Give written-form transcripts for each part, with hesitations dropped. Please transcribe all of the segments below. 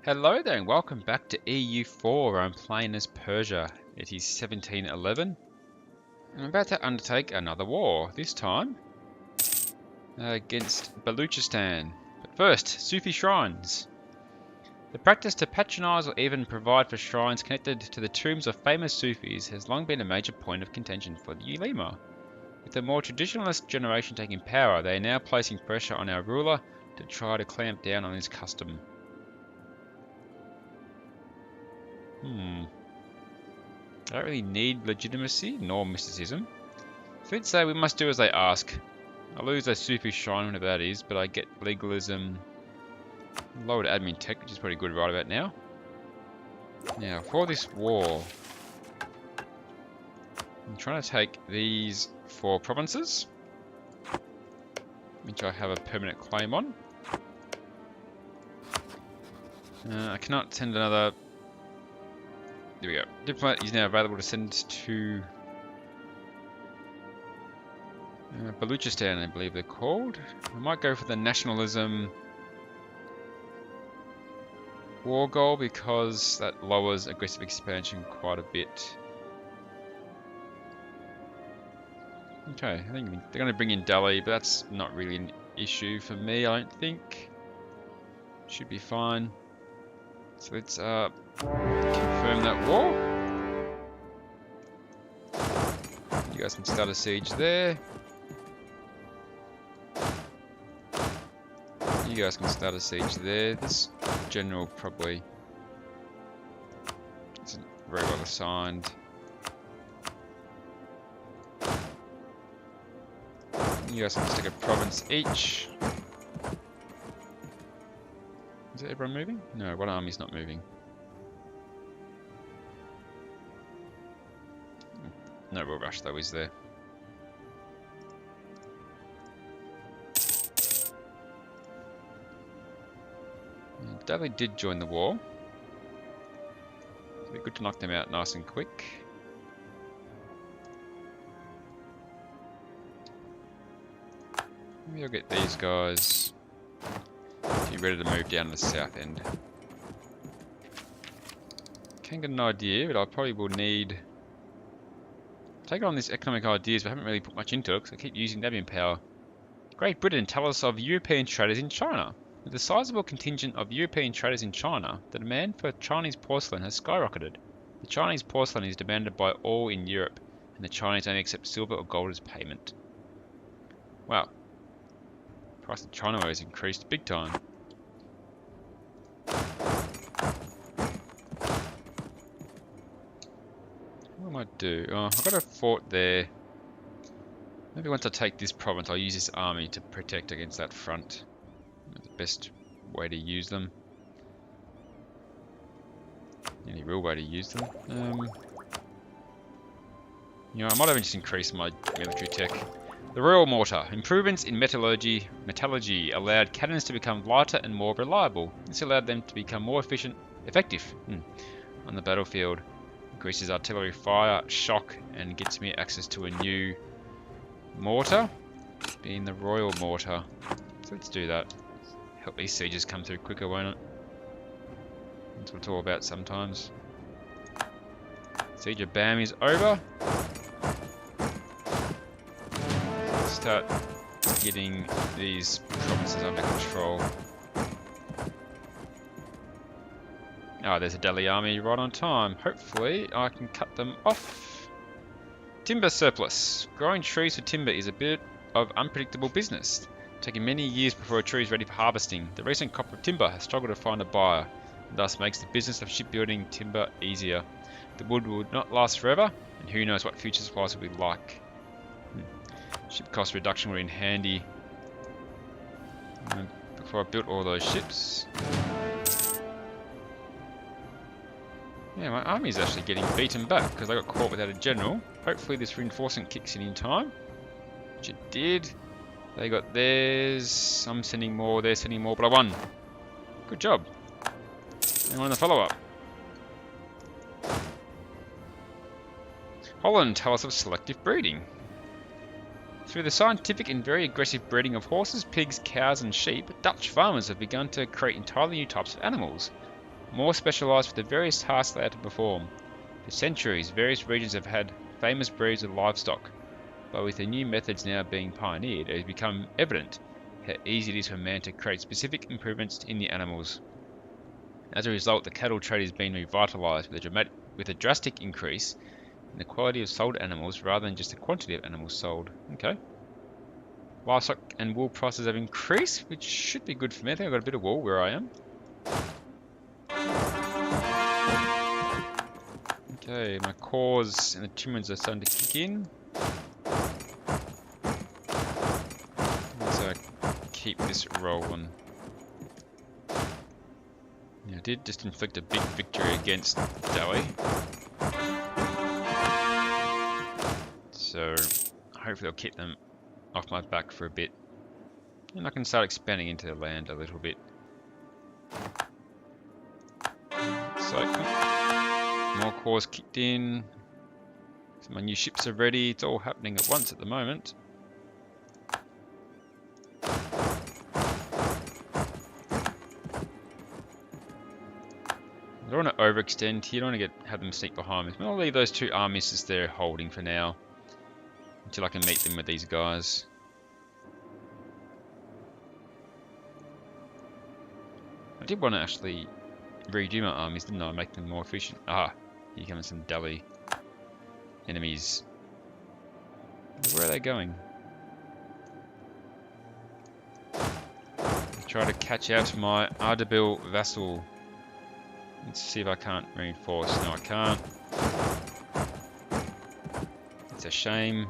Hello there and welcome back to EU4 where I'm playing as Persia. It is 1711 and I'm about to undertake another war, this time against Baluchistan. But first, Sufi shrines. The practice to patronise or even provide for shrines connected to the tombs of famous Sufis has long been a major point of contention for the ulema. With the more traditionalist generation taking power, they are now placing pressure on our ruler to try to clamp down on this custom. I don't really need legitimacy nor mysticism. So let's say we must do as they ask. I lose a Sufi shrine, whatever that is, but I get legalism, lowered admin tech, which is pretty good right about now. Now, for this war, I'm trying to take these 4 provinces, which I have a permanent claim on. I cannot send another. There we go. Diplomat is now available to send to Baluchistan, I believe they're called. I might go for the nationalism war goal because that lowers aggressive expansion quite a bit. Okay, I think they're going to bring in Delhi, but that's not really an issue for me, I don't think. Should be fine. So let's confirm that war. You guys can start a siege there. You guys can start a siege there. This general probably isn't very well assigned. You guys can stick a province each. Is everyone moving? No, one army's not moving. No real rush though, is there? Delhi did join the war. It'd be good to knock them out nice and quick. Maybe I'll get these guys be ready to move down to the south end. Can get an idea, but I probably will need. Take on these economic ideas, but I haven't really put much into it because I keep using admin power. Great Britain tell us of European traders in China. With a sizable contingent of European traders in China, the demand for Chinese porcelain has skyrocketed. The Chinese porcelain is demanded by all in Europe, and the Chinese only accept silver or gold as payment. Wow. The price of China has increased big time. What I might do? Oh, I've got a fort there. Maybe once I take this province, I'll use this army to protect against that front. That's the best way to use them. Any real way to use them. You know, I might even just increase my military tech. The Royal Mortar. Improvements in metallurgy allowed cannons to become lighter and more reliable. This allowed them to become more effective on the battlefield. Increases artillery fire, shock, and gets me access to a new mortar, being the Royal Mortar. So let's do that. Help these sieges come through quicker, won't it? That's what it's all about sometimes. Siege of Bam is over. Start getting these provinces under control. Ah, there's a Delhi army right on time. Hopefully I can cut them off. Timber surplus. Growing trees for timber is a bit of unpredictable business, taking many years before a tree is ready for harvesting. The recent crop of timber has struggled to find a buyer, and thus makes the business of shipbuilding timber easier. The wood will not last forever, and who knows what future supplies will be like. Ship cost reduction will be handy. Before I built all those ships. Yeah, my army's actually getting beaten back because I got caught without a general. Hopefully this reinforcement kicks in time, which it did. They got theirs. I'm sending more, they're sending more, but I won. Good job. And on the follow-up. Holland tell us of selective breeding. Through the scientific and very aggressive breeding of horses, pigs, cows and sheep, Dutch farmers have begun to create entirely new types of animals. more specialised for the various tasks they had to perform. For centuries, various regions have had famous breeds of livestock, but with the new methods now being pioneered, it has become evident how easy it is for man to create specific improvements in the animals. As a result, the cattle trade has been revitalised with a drastic increase in the quality of sold animals rather than just the quantity of animals sold. Okay. Livestock and wool prices have increased, which should be good for me. I think I've got a bit of wool where I am. Okay, my cores and achievements are starting to kick in. So keep this rolling. I did just inflict a big victory against Delhi. So hopefully I'll keep them off my back for a bit. And I can start expanding into the land a little bit. So more cores kicked in. So my new ships are ready. It's all happening at once at the moment. I don't want to overextend here. I don't want to have them sneak behind me. I'll leave those two armies as they're holding for now, until I can meet them with these guys. I did want to actually redo my armies, didn't I? Make them more efficient. Ah, here comes some Delhi enemies. Where are they going? Try to catch out my Ardabil vassal. Let's see if I can't reinforce. No, I can't. It's a shame.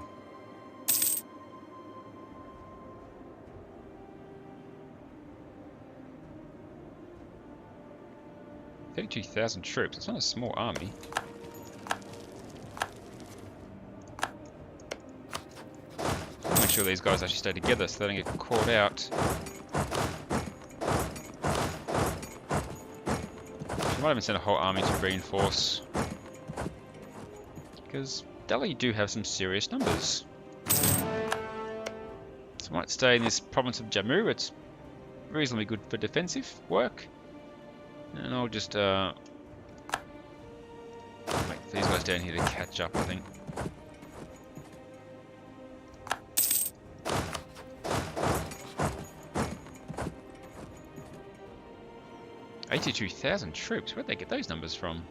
$32,000 troops. It's not a small army. Make sure these guys actually stay together so they don't get caught out. I might even send a whole army to reinforce, because Delhi do have some serious numbers. So I might stay in this province of Jammu. It's reasonably good for defensive work. And I'll just wait for these guys down here to catch up, I think. $82,000 troops. Where'd they get those numbers from?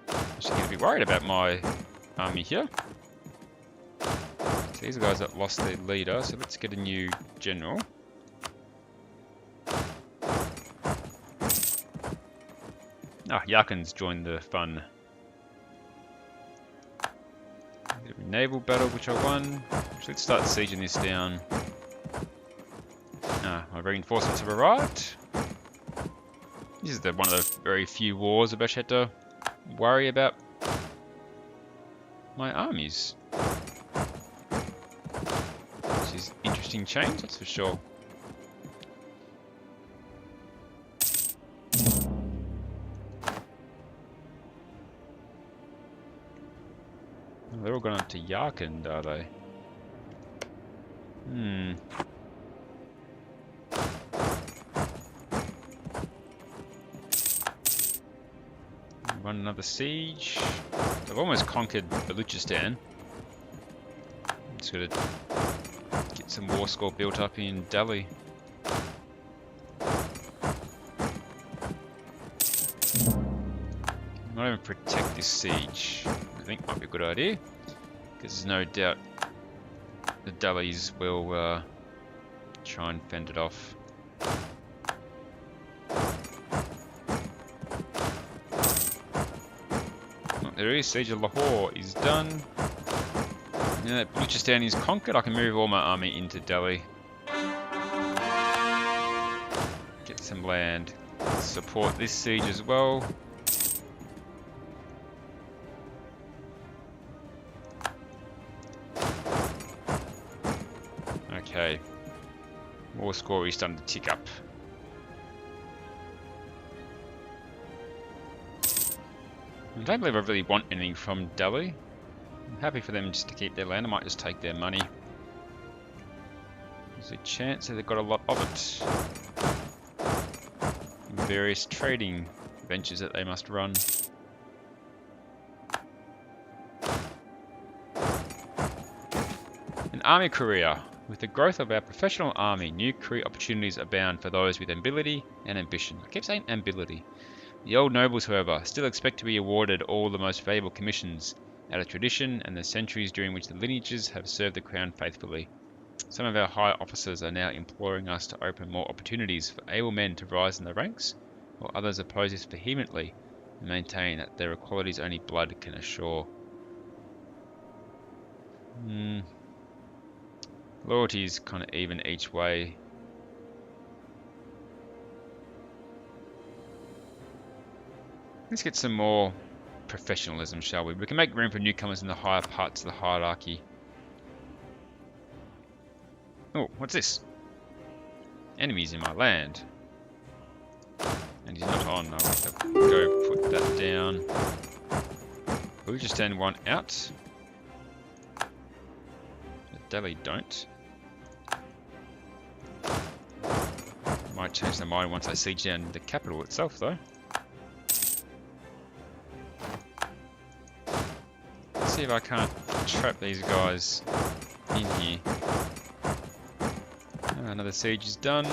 Actually, gonna be worried about my army here. So these guys that lost their leader, so let's get a new general. Ah, Yarkin's joined the fun. Naval battle, which I won. So let's start sieging this down. Ah, my reinforcements have arrived. This is one of the very few wars I've actually had to worry about my armies. Which is interesting change, that's for sure. They're all gone up to Yarkand, are they? Run another siege. I've almost conquered Baluchistan. Just gotta get some war score built up in Delhi. Not even protect this siege. I think might be a good idea, because there's no doubt the Delhis will try and fend it off. Oh, there is. Siege of Lahore is done. Now that Baluchistan is conquered, I can move all my army into Delhi. Get some land. Support this siege as well. Okay, war score is starting to tick up. I don't believe I really want anything from Delhi. I'm happy for them just to keep their land. I might just take their money. There's a chance that they've got a lot of it. Various trading ventures that they must run. An army career. With the growth of our professional army, new career opportunities abound for those with ability and ambition. I keep saying ability. The old nobles, however, still expect to be awarded all the most valuable commissions out of tradition and the centuries during which the lineages have served the crown faithfully. Some of our high officers are now imploring us to open more opportunities for able men to rise in the ranks, while others oppose this vehemently and maintain that their equalities only blood can assure. Loyalty is kind of even each way. Let's get some more professionalism, shall we? We can make room for newcomers in the higher parts of the hierarchy. Oh, what's this? Enemies in my land. And he's not on. I'll have to go put that down. We'll just send one out. But Delhi don't. Might change their mind once I siege down the capital itself, though. Let's see if I can't trap these guys in here. Another siege is done.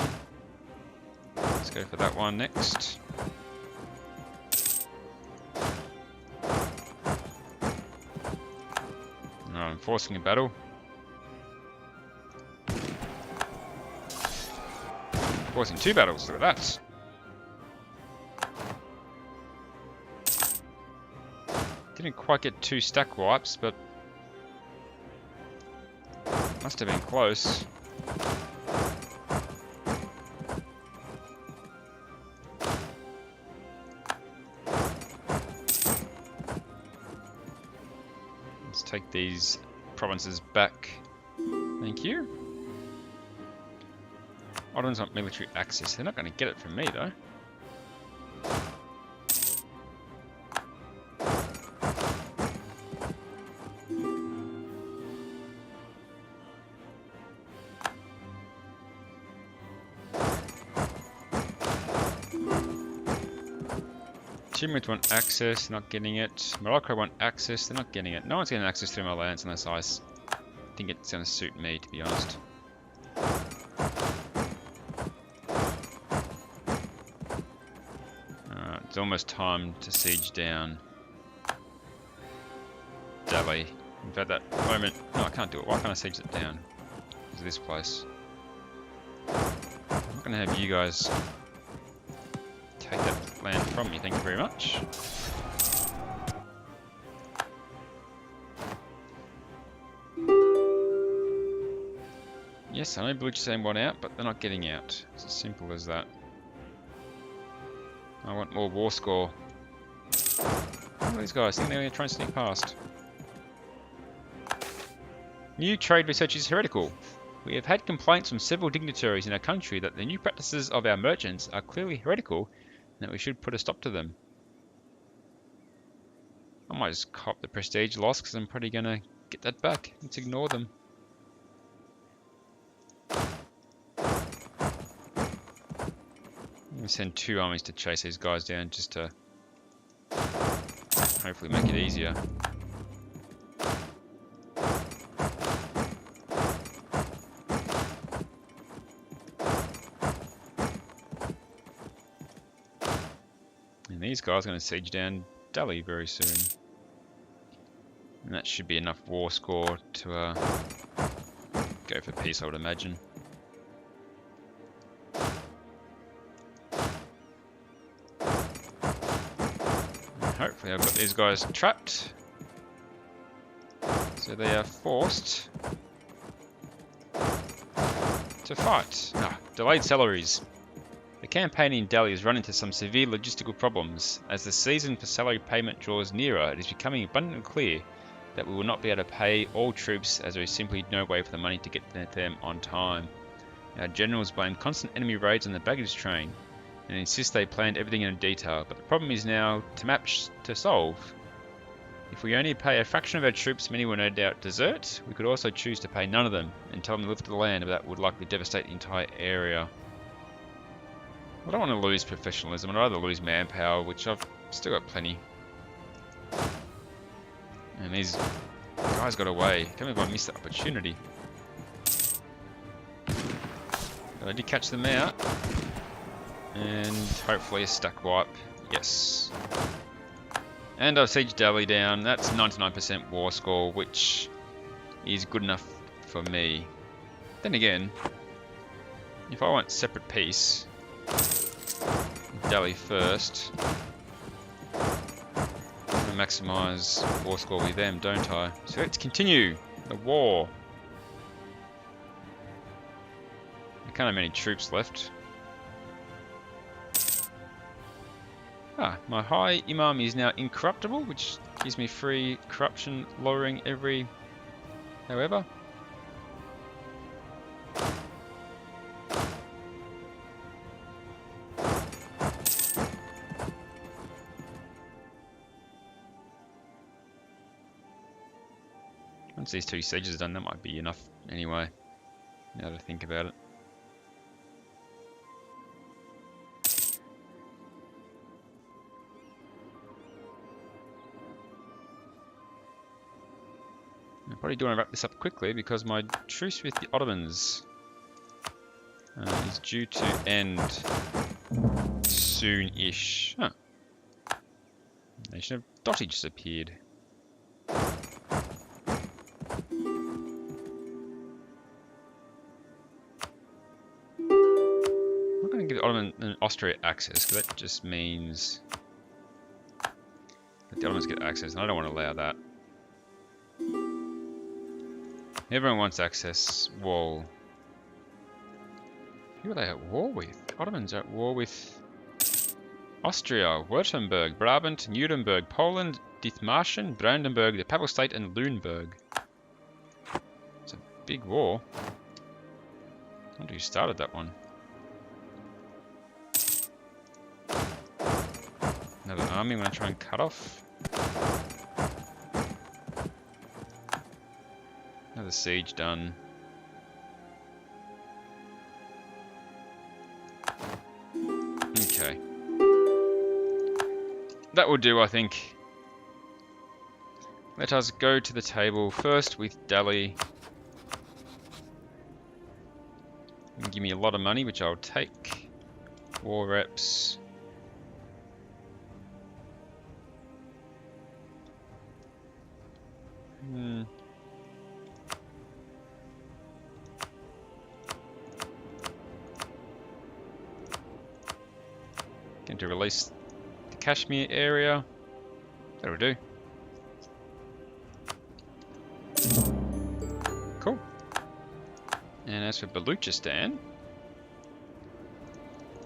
Let's go for that one next. No, I'm forcing a battle. Forcing two battles, look at that. Didn't quite get 2 stack wipes, but must have been close. Let's take these provinces back. Thank you. Ottomans want military access. They're not going to get it from me, though. Timurids want access, not getting it. Morocco want access, they're not getting it. No one's getting access through my lands unless I think it's going to suit me, to be honest. It's almost time to siege down Delhi. In fact, that moment... No, I can't do it. Why can't I siege it down? Because of this place. I'm not going to have you guys take that land from me. Thank you very much. Yes, I know Baluchistan want out, but they're not getting out. It's as simple as that. I want more war score. What are these guys? I think they're going to try and sneak past. New trade research is heretical. We have had complaints from several dignitaries in our country that the new practices of our merchants are clearly heretical and that we should put a stop to them. I might just cop the prestige loss because I'm probably going to get that back. Let's ignore them. I'm going to send 2 armies to chase these guys down just to hopefully make it easier. And these guys are going to siege down Delhi very soon. And that should be enough war score to go for peace, I would imagine. Hopefully I've got these guys trapped. So they are forced to fight. Delayed salaries. The campaign in Delhi has run into some severe logistical problems. As the season for salary payment draws nearer, it is becoming abundantly clear that we will not be able to pay all troops as there is simply no way for the money to get to them on time. Our generals blame constant enemy raids on the baggage train and insist they planned everything in detail, but the problem is now to solve. If we only pay a fraction of our troops, many will no doubt desert. We could also choose to pay none of them and tell them to live the land, but that would likely devastate the entire area. I don't want to lose professionalism. I'd rather lose manpower, which I've still got plenty. And these guys got away. Can't believe I missed that opportunity. But I did catch them out. And hopefully a stack wipe. Yes. And I've sieged Delhi down. That's 99% war score, which is good enough for me. Then again, if I want separate peace, Delhi first, I maximise war score with them, don't I? So let's continue the war. I can't have many troops left. Ah, my high imam is now incorruptible, which gives me free corruption lowering every however. Once these 2 sieges are done, that might be enough anyway, now to think about it. I'm probably doing to wrap this up quickly because my truce with the Ottomans is due to end soon-ish. Huh. Nation of Dotty just appeared. I'm not going to give Ottoman and Austria access because that just means that the Ottomans get access, and I don't want to allow that. Everyone wants access. Whoa. Who are they at war with? Ottomans are at war with Austria, Württemberg, Brabant, Nuremberg, Poland, Dithmarschen, Brandenburg, the Papal State, and Lüneburg. It's a big war. I wonder who started that one. Another army I'm going to try and cut off. Another siege done. Okay. That will do, I think. Let us go to the table first with Delhi. Give me a lot of money, which I'll take. War reps. Going to release the Kashmir area. That'll do. Cool. And as for Baluchistan,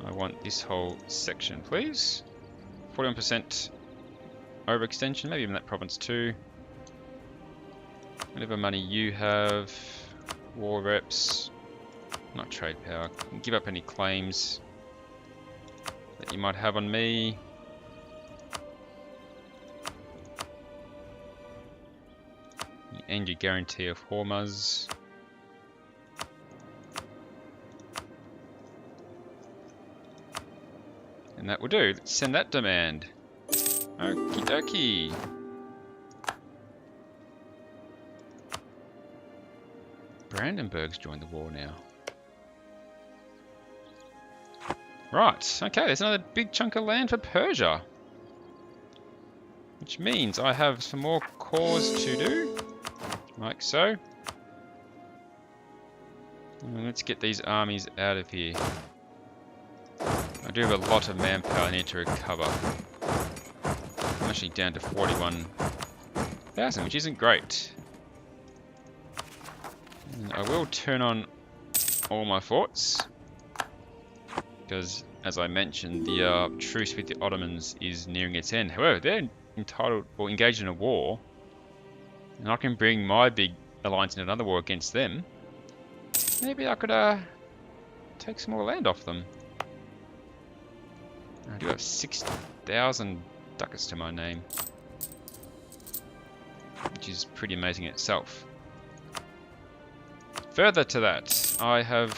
I want this whole section, please. 41% overextension, maybe even that province too. Whatever money you have, war reps, not trade power. Give up any claims that you might have on me. And your guarantee of Hormuz. And that will do. Let's send that demand. Okie dokie. Brandenburg's joined the war now. Right, okay, there's another big chunk of land for Persia. Which means I have some more cores to do. Like so. And let's get these armies out of here. I do have a lot of manpower I need to recover. I'm actually down to 41,000, which isn't great. And I will turn on all my forts. Because, as I mentioned, the truce with the Ottomans is nearing its end. However, they're entitled or engaged in a war. And I can bring my big alliance in another war against them. Maybe I could take some more land off them. I do have 6,000 ducats to my name. which is pretty amazing in itself. Further to that, I have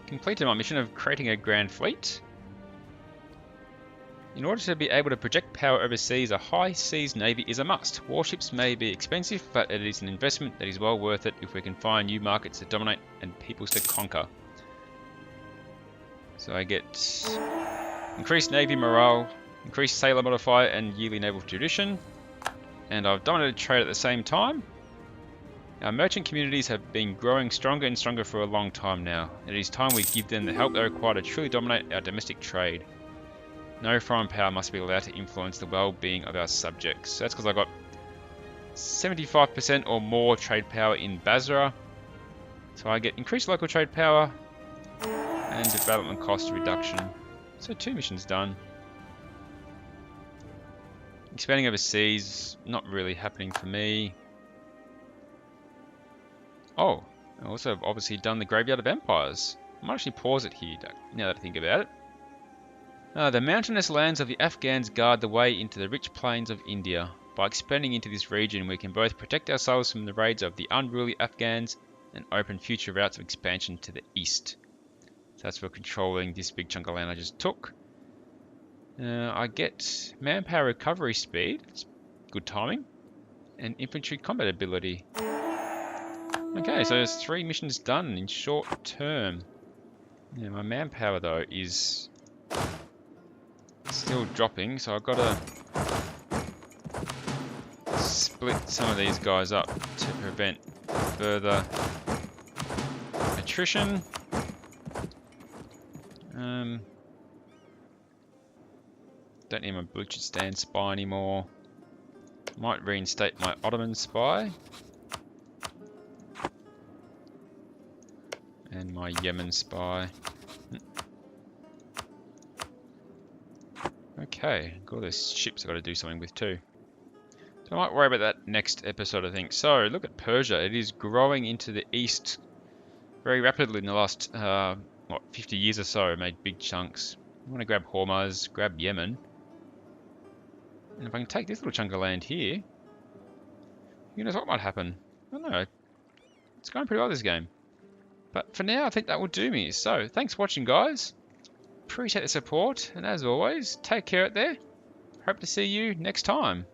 completed my mission of creating a grand fleet. In order to be able to project power overseas, a high seas navy is a must. Warships may be expensive, but it is an investment that is well worth it if we can find new markets to dominate and peoples to conquer. So I get increased navy morale, increased sailor modifier, and yearly naval tradition. And I've dominated trade at the same time. Our merchant communities have been growing stronger and stronger for a long time now. It is time we give them the help they require to truly dominate our domestic trade. No foreign power must be allowed to influence the well-being of our subjects. So that's because I got 75% or more trade power in Basra. So I get increased local trade power and development cost reduction. So 2 missions done. Expanding overseas, not really happening for me. Oh, I also have obviously done the Graveyard of Empires. I might actually pause it here now that I think about it. The mountainous lands of the Afghans guard the way into the rich plains of India. By expanding into this region, we can both protect ourselves from the raids of the unruly Afghans and open future routes of expansion to the east. So that's for controlling this big chunk of land I just took. I get manpower recovery speed, it's good timing, and infantry combat ability. Okay, so there's 3 missions done in short term. Yeah, my manpower though is still dropping, so I've got to split some of these guys up to prevent further attrition. Don't need my Baluchistan spy anymore. Might reinstate my Ottoman spy. And my Yemen spy. Okay, got all those ships I've got to do something with too. So I might worry about that next episode, I think. So, look at Persia. It is growing into the east very rapidly in the last, 50 years or so. It made big chunks. I want to grab Hormuz, grab Yemen. And if I can take this little chunk of land here, who knows what might happen? I don't know. It's going pretty well, this game. But for now, I think that will do me. So, thanks for watching, guys. Appreciate the support. And as always, take care out there. Hope to see you next time.